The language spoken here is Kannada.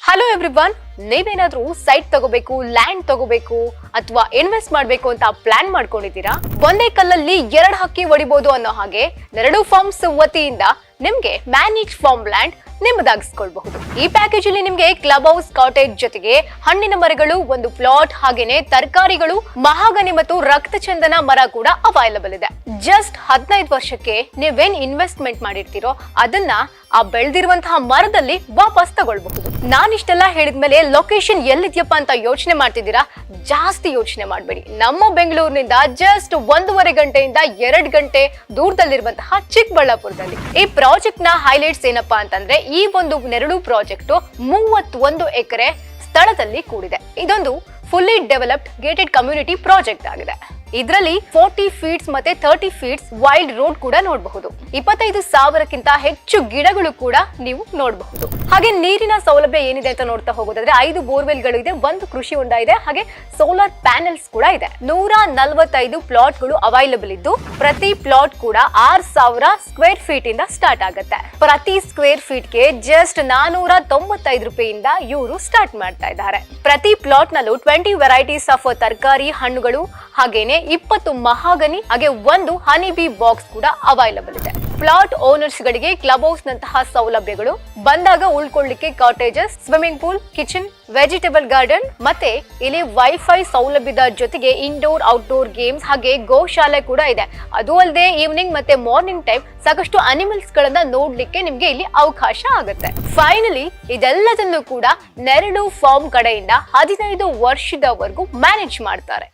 ಹಲೋ ಎವ್ರಿವನ್, ನೀವೇನಾದ್ರೂ ಸೈಟ್ ತಗೋಬೇಕು, ಲ್ಯಾಂಡ್ ತಗೋಬೇಕು ಅಥವಾ ಇನ್ವೆಸ್ಟ್ ಮಾಡಬೇಕು ಅಂತ ಪ್ಲಾನ್ ಮಾಡ್ಕೊಂಡಿದ್ದೀರಾ? ಒಂದೇ ಕಲ್ಲಲ್ಲಿ ಎರಡು ಹಕ್ಕಿ ಹೊಡಿಬಹುದು ಅನ್ನೋ ಹಾಗೆ ನೆರಡು ಫಾರ್ಮ್ಸ್ ವತಿಯಿಂದ ನಿಮ್ಗೆ ಮ್ಯಾನೇಜ್ ಫಾರ್ಮ್ ಲ್ಯಾಂಡ್ ನಿಮ್ಮದಾಗಿಸ್ಕೊಳ್ಬಹುದು. ಈ ಪ್ಯಾಕೇಜ್ ಅಲ್ಲಿ ನಿಮ್ಗೆ ಕ್ಲಬ್ ಹೌಸ್, ಕಾಟೇಜ್ ಜೊತೆಗೆ ಹಣ್ಣಿನ ಮರಗಳು, ಒಂದು ಪ್ಲಾಟ್, ಹಾಗೇನೆ ತರಕಾರಿಗಳು, ಮಹಾಗನಿ ಮತ್ತು ರಕ್ತ ಚಂದನ ಮರ ಕೂಡ ಅವೈಲಬಲ್ ಇದೆ. ಜಸ್ಟ್ 15 ವರ್ಷಕ್ಕೆ ನೀವೇನ್ ಇನ್ವೆಸ್ಟ್ಮೆಂಟ್ ಮಾಡಿರ್ತೀರೋ ಅದನ್ನ ಆ ಬೆಳೆದಿರುವಂತಹ ಮರದಲ್ಲಿ ವಾಪಸ್ ತಗೊಳ್ಬಹುದು. ನಾನಿಷ್ಟೆಲ್ಲ ಹೇಳಿದ್ಮೇಲೆ ಲೊಕೇಶನ್ ಎಲ್ಲಿದ್ಯಪ್ಪ ಅಂತ ಯೋಚನೆ ಮಾಡ್ತಿದ್ದೀರಾ? ಜಾಸ್ತಿ ಯೋಚನೆ ಮಾಡಬೇಡಿ. ನಮ್ಮ ಬೆಂಗಳೂರಿನಿಂದ ಜಸ್ಟ್ 1.5 ಗಂಟೆಯಿಂದ 2 ಗಂಟೆ ದೂರದಲ್ಲಿರುವಂತಹ ಚಿಕ್ಕಬಳ್ಳಾಪುರದಲ್ಲಿ. ಈ ಪ್ರಾಜೆಕ್ಟ್ ನ ಹೈಲೈಟ್ಸ್ ಏನಪ್ಪಾ ಅಂತಂದ್ರೆ, ಈ ಒಂದು ನೆರಳು ಪ್ರಾಜೆಕ್ಟ್ 31 ಎಕರೆ ಸ್ಥಳದಲ್ಲಿ ಕೂಡಿದೆ. ಇದೊಂದು fully developed gated community project ಆಗಿದೆ. ಇದರಲ್ಲಿ 40 ಫೀಟ್ಸ್ ಮತ್ತೆ 30 ಫೀಟ್ಸ್ ವೈಲ್ಡ್ ರೋಡ್ ಕೂಡ ನೋಡಬಹುದು. 25,000ಕ್ಕಿಂತ ಹೆಚ್ಚು ಗಿಡಗಳು ಕೂಡ ನೀವು ನೋಡಬಹುದು. ಹಾಗೆ ನೀರಿನ ಸೌಲಭ್ಯ ಏನಿದೆ ಅಂತ ನೋಡ್ತಾ ಹೋಗೋದಾದ್ರೆ 5 ಬೋರ್ವೆಲ್ಗಳು ಇದೆ, 1 ಕೃಷಿ ಹೊಂಡ ಇದೆ, ಹಾಗೆ ಸೋಲಾರ್ ಪ್ಯಾನೆಲ್ಸ್ ಕೂಡ ಇದೆ. 145 ಪ್ಲಾಟ್ಗಳು ಅವೈಲಬಲ್ ಇದ್ದು ಪ್ರತಿ ಪ್ಲಾಟ್ ಕೂಡ 6,000 ಸ್ಕ್ವೇರ್ ಫೀಟ್ ಇಂದ ಸ್ಟಾರ್ಟ್ ಆಗುತ್ತೆ. ಪ್ರತಿ ಸ್ಕ್ವೇರ್ ಫೀಟ್ ಗೆ ಜಸ್ಟ್ 495 ರೂಪಾಯಿಯಿಂದ ಇವರು ಸ್ಟಾರ್ಟ್ ಮಾಡ್ತಾ ಇದ್ದಾರೆ. ಪ್ರತಿ ಪ್ಲಾಟ್ ನಲ್ಲೂ 20 ವೆರೈಟೀಸ್ ಆಫ್ ತರಕಾರಿ, ಹಣ್ಣುಗಳು, ಹಾಗೇನೆ 20 ಮಹಾಗನಿ, ಹಾಗೆ 1 ಹನಿ ಬಿ ಬಾಕ್ಸ್ ಕೂಡ ಅವೈಲಬಲ್ ಇದೆ. ಪ್ಲಾಟ್ ಓನರ್ಸ್ ಗಳಿಗೆ ಕ್ಲಬ್ ಹೌಸ್ ನಂತಹ ಸೌಲಭ್ಯಗಳು, ಬಂದಾಗ ಉಳ್ಕೊಳ್ಳಿಕ್ಕೆ cottages, swimming pool, kitchen, vegetable garden, ಮತ್ತೆ ಇಲ್ಲಿ ವೈಫೈ ಸೌಲಭ್ಯದ ಜೊತೆಗೆ ಇಂಡೋರ್ ಔಟ್ಡೋರ್ ಗೇಮ್ಸ್ ಹಾಗೆ ಗೋಶಾಲೆ ಕೂಡ ಇದೆ. ಅದು ಅಲ್ಲದೆ ಈವ್ನಿಂಗ್ ಮತ್ತೆ ಮಾರ್ನಿಂಗ್ ಟೈಮ್ ಸಾಕಷ್ಟು ಅನಿಮಲ್ಸ್ ಗಳನ್ನ ನೋಡ್ಲಿಕ್ಕೆ ನಿಮ್ಗೆ ಇಲ್ಲಿ ಅವಕಾಶ ಆಗುತ್ತೆ. ಫೈನಲಿ ಇದೆಲ್ಲದನ್ನು ಕೂಡ ನೆರಳು ಫಾರ್ಮ್ ಕಡೆಯಿಂದ 15 ವರ್ಷದವರೆಗೂ ಮ್ಯಾನೇಜ್ ಮಾಡ್ತಾರೆ.